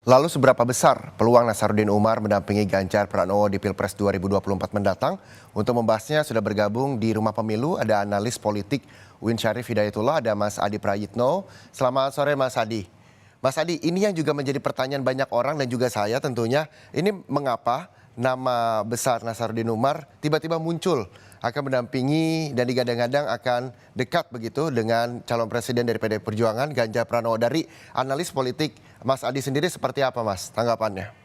Lalu seberapa besar peluang Nasaruddin Umar mendampingi Ganjar Pranowo di Pilpres 2024 mendatang? Untuk membahasnya sudah bergabung di Rumah Pemilu ada analis politik Win Syarif Hidayatullah, ada Mas Adi Prayitno. Selamat sore Mas Adi. Mas Adi, ini yang juga menjadi pertanyaan banyak orang dan juga saya tentunya, ini mengapa nama besar Nasaruddin Umar tiba-tiba muncul akan mendampingi dan digadang-gadang akan dekat begitu dengan calon presiden dari PDI Perjuangan Ganjar Pranowo. Dari analis politik Mas Adi sendiri seperti apa Mas tanggapannya?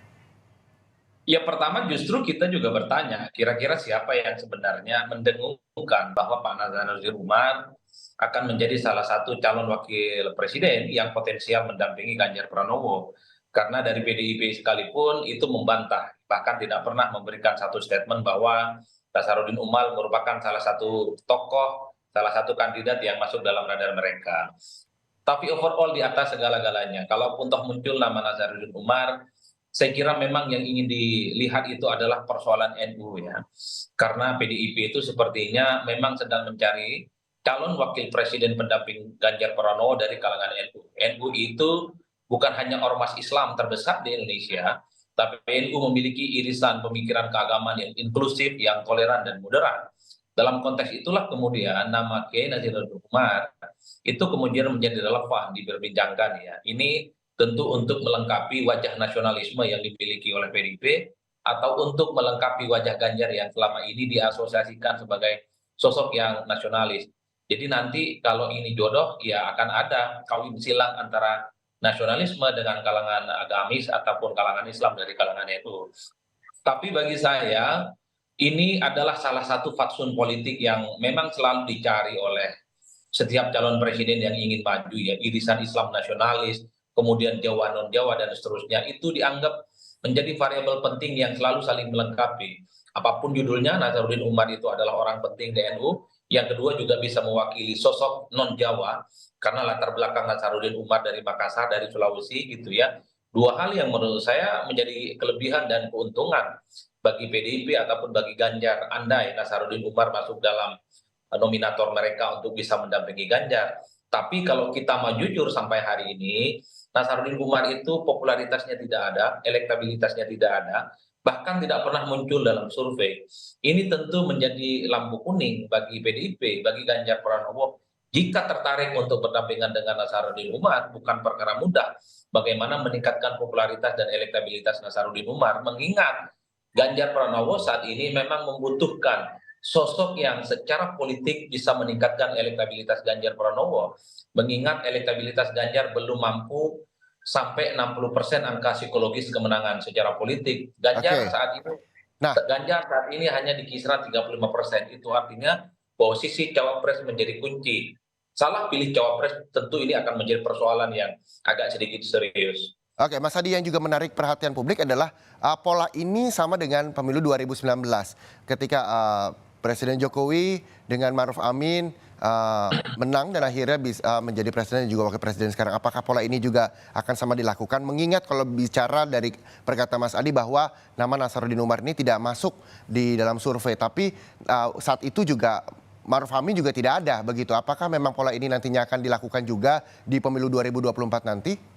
Ya pertama justru kita juga bertanya, kira-kira siapa yang sebenarnya mendengungkan bahwa Pak Nazaruddin Umar akan menjadi salah satu calon wakil presiden yang potensial mendampingi Ganjar Pranowo. Karena dari PDIP sekalipun itu membantah, bahkan tidak pernah memberikan satu statement bahwa Nazaruddin Umar merupakan salah satu tokoh, salah satu kandidat yang masuk dalam radar mereka. Tapi overall di atas segala-galanya, kalaupun toh muncul nama Nazaruddin Umar, saya kira memang yang ingin dilihat itu adalah persoalan NU ya. Karena PDIP itu sepertinya memang sedang mencari calon wakil presiden pendamping Ganjar Pranowo dari kalangan NU. NU itu bukan hanya ormas Islam terbesar di Indonesia, tapi NU memiliki irisan pemikiran keagamaan yang inklusif, yang toleran dan moderat. Dalam konteks itulah kemudian nama Kiai Nazaruddin Umar itu kemudian menjadi relevan diperbincangkan ya. Ini tentu untuk melengkapi wajah nasionalisme yang dimiliki oleh PDIP atau untuk melengkapi wajah Ganjar yang selama ini diasosiasikan sebagai sosok yang nasionalis. Jadi nanti kalau ini jodoh ya akan ada kawin silang antara nasionalisme dengan kalangan agamis ataupun kalangan Islam dari kalangan NU. Tapi bagi saya ini adalah salah satu fatsun politik yang memang selalu dicari oleh setiap calon presiden yang ingin maju ya, irisan Islam nasionalis, kemudian Jawa non Jawa dan seterusnya itu dianggap menjadi variabel penting yang selalu saling melengkapi. Apapun judulnya, Nazaruddin Umar itu adalah orang penting di NU. Yang kedua juga bisa mewakili sosok non Jawa karena latar belakang Nazaruddin Umar dari Makassar, dari Sulawesi gitu ya. Dua hal yang menurut saya menjadi kelebihan dan keuntungan bagi PDIP ataupun bagi Ganjar andai Nasaruddin Umar masuk dalam nominator mereka untuk bisa mendampingi Ganjar. Tapi kalau kita mau jujur sampai hari ini, Nasaruddin Umar itu popularitasnya tidak ada, elektabilitasnya tidak ada, bahkan tidak pernah muncul dalam survei. Ini tentu menjadi lampu kuning bagi PDIP, bagi Ganjar Pranowo. Jika tertarik untuk berdampingan dengan Nasaruddin Umar, bukan perkara mudah. Bagaimana meningkatkan popularitas dan elektabilitas Nasaruddin Umar, mengingat Ganjar Pranowo saat ini memang membutuhkan sosok yang secara politik bisa meningkatkan elektabilitas Ganjar Pranowo, mengingat elektabilitas Ganjar belum mampu sampai 60% angka psikologis kemenangan secara politik. Oke. Nah, Ganjar saat ini hanya di kisaran 35%. Itu artinya posisi cawapres menjadi kunci. Salah pilih cawapres tentu ini akan menjadi persoalan yang agak sedikit serius. oke, Mas Adi, yang juga menarik perhatian publik adalah pola ini sama dengan pemilu 2019 ketika Presiden Jokowi dengan Maruf Amin menang dan akhirnya bisa menjadi presiden dan juga wakil presiden sekarang. Apakah pola ini juga akan sama dilakukan? Mengingat kalau bicara dari perkataan Mas Adi bahwa nama Nasaruddin Umar ini tidak masuk di dalam survei, tapi saat itu juga Maruf Amin juga tidak ada begitu. Apakah memang pola ini nantinya akan dilakukan juga di pemilu 2024 nanti?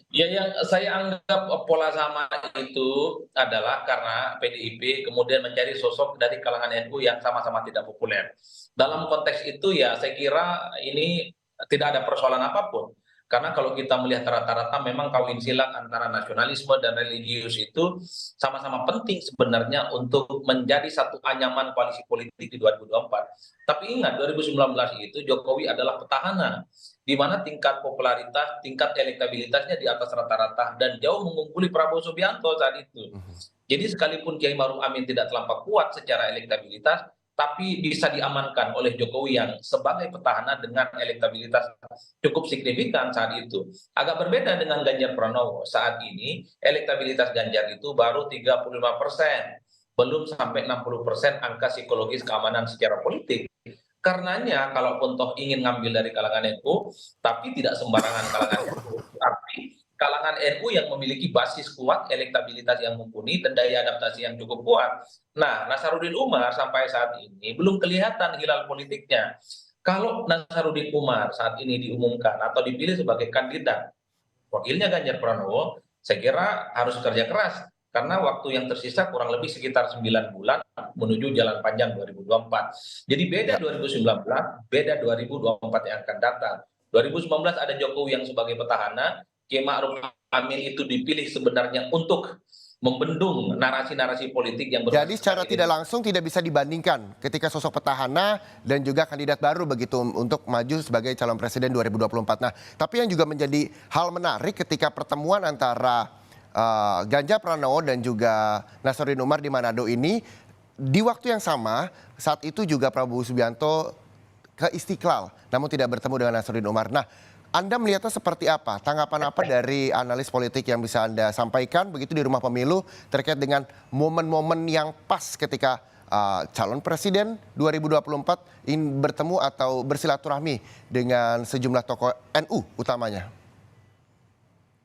Ya, yang saya anggap pola sama itu adalah karena PDIP kemudian mencari sosok dari kalangan NU yang sama-sama tidak populer. Dalam konteks itu ya saya kira ini tidak ada persoalan apapun. Karena kalau kita melihat rata-rata memang kawin silang antara nasionalisme dan religius itu sama-sama penting sebenarnya untuk menjadi satu anyaman koalisi politik di 2024. Tapi ingat 2019 itu Jokowi adalah petahana di mana tingkat popularitas, tingkat elektabilitasnya di atas rata-rata dan jauh mengungguli Prabowo Subianto saat itu. Jadi sekalipun Kiai Maruf Amin tidak terlampau kuat secara elektabilitas, tapi bisa diamankan oleh Jokowi yang sebagai petahana dengan elektabilitas cukup signifikan saat itu. Agak berbeda dengan Ganjar Pranowo. Saat ini elektabilitas Ganjar itu baru 35%. Belum sampai 60% angka psikologis keamanan secara politik. Karenanya kalaupun toh ingin ngambil dari kalangan NU, tapi tidak sembarangan kalangan NU, tapi kalangan NU yang memiliki basis kuat, elektabilitas yang mumpuni, dan daya adaptasi yang cukup kuat. Nah, Nasaruddin Umar sampai saat ini belum kelihatan hilal politiknya. Kalau Nasaruddin Umar saat ini diumumkan atau dipilih sebagai kandidat wakilnya Ganjar Pranowo, saya kira harus kerja keras. Karena waktu yang tersisa kurang lebih sekitar 9 bulan menuju jalan panjang 2024. Jadi beda Ya. 2019, beda 2024 yang akan datang. 2019 ada Jokowi yang sebagai petahana, Kiai Ma'ruf Amin itu dipilih sebenarnya untuk membendung narasi-narasi politik yang Jadi berbasis secara tidak identitas. langsung tidak bisa dibandingkan ketika sosok petahana dan juga kandidat baru begitu untuk maju sebagai calon presiden 2024. Nah, tapi yang juga menjadi hal menarik ketika pertemuan antara Ganjar Pranowo dan juga Nasaruddin Umar di Manado ini, di waktu yang sama saat itu juga Prabowo Subianto ke Istiqlal, namun tidak bertemu dengan Nasaruddin Umar. Nah, Anda melihatnya seperti apa? Tanggapan apa dari analis politik yang bisa Anda sampaikan begitu di Rumah Pemilu terkait dengan momen-momen yang pas ketika calon presiden 2024 ingin bertemu atau bersilaturahmi dengan sejumlah tokoh NU utamanya?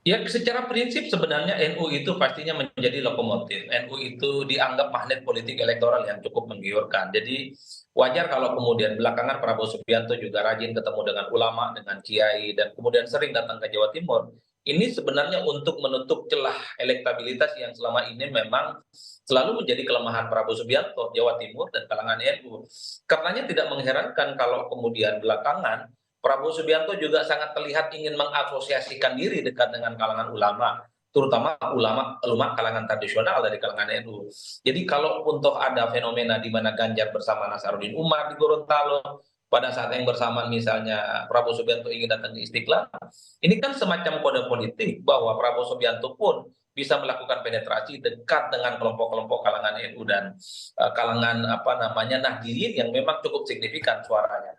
Ya, secara prinsip sebenarnya NU itu pastinya menjadi lokomotif. NU itu dianggap magnet politik elektoral yang cukup menggiurkan. Jadi wajar kalau kemudian belakangan Prabowo Subianto juga rajin ketemu dengan ulama, dengan kiai, dan kemudian sering datang ke Jawa Timur. Ini sebenarnya untuk menutup celah elektabilitas yang selama ini memang selalu menjadi kelemahan Prabowo Subianto, Jawa Timur, dan kalangan NU. Karenanya tidak mengherankan kalau kemudian belakangan Prabowo Subianto juga sangat terlihat ingin mengasosiasikan diri dekat dengan kalangan ulama, terutama ulama kalangan tradisional dari kalangan NU. Jadi kalaupun toh ada fenomena di mana Ganjar bersama Nasaruddin Umar di Gorontalo, pada saat yang bersamaan misalnya Prabowo Subianto ingin datang ke Istiqlal, ini kan semacam kode politik bahwa Prabowo Subianto pun bisa melakukan penetrasi dekat dengan kelompok-kelompok kalangan NU dan kalangan apa namanya Nahdliyin yang memang cukup signifikan suaranya.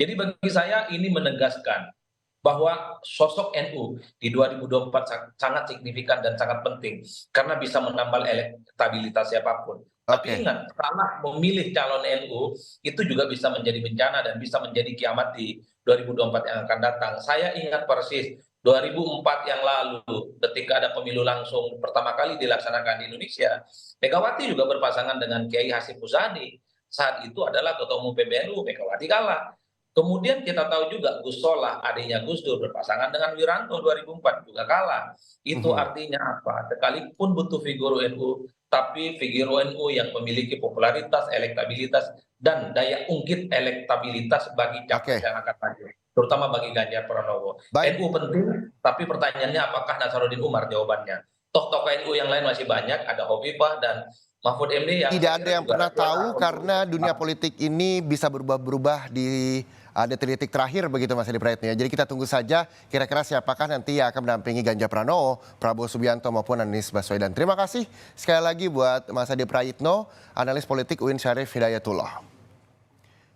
Jadi bagi saya ini menegaskan bahwa sosok NU di 2024 sangat signifikan dan sangat penting karena bisa menambal elektabilitas siapapun. Tapi Oke, ingat, salah memilih calon NU itu juga bisa menjadi bencana dan bisa menjadi kiamat di 2024 yang akan datang. Saya ingat persis 2004 yang lalu ketika ada pemilu langsung pertama kali dilaksanakan di Indonesia, Megawati juga berpasangan dengan Kiai Hasyim Muzadi. Saat itu adalah Ketua Umum PBNU, Megawati kalah. Kemudian kita tahu juga Gus Solah, adiknya Gus Dur berpasangan dengan Wiranto 2004 juga kalah. Itu mhm. artinya apa? Sekalipun butuh figur NU, tapi figur NU yang memiliki popularitas, elektabilitas, dan daya ungkit elektabilitas bagi capres Oke, yang akan maju. Terutama bagi Ganjar Pranowo. baik. NU penting, tapi pertanyaannya apakah Nasaruddin Umar jawabannya? Toh tokoh NU yang lain masih banyak, ada Hovifah dan Mahfud MD yang Tidak saya ada kira yang juga pernah rasional tahu untuk karena dunia politik ini bisa berubah-berubah di detik-detik terakhir begitu Mas Edi Praetno ya. Jadi kita tunggu saja kira-kira siapakah nanti yang akan mendampingi Ganjar Pranowo, Prabowo Subianto maupun Anies Baswedan. Terima kasih sekali lagi buat Mas Edi Praetno, analis politik UIN Syarif Hidayatullah.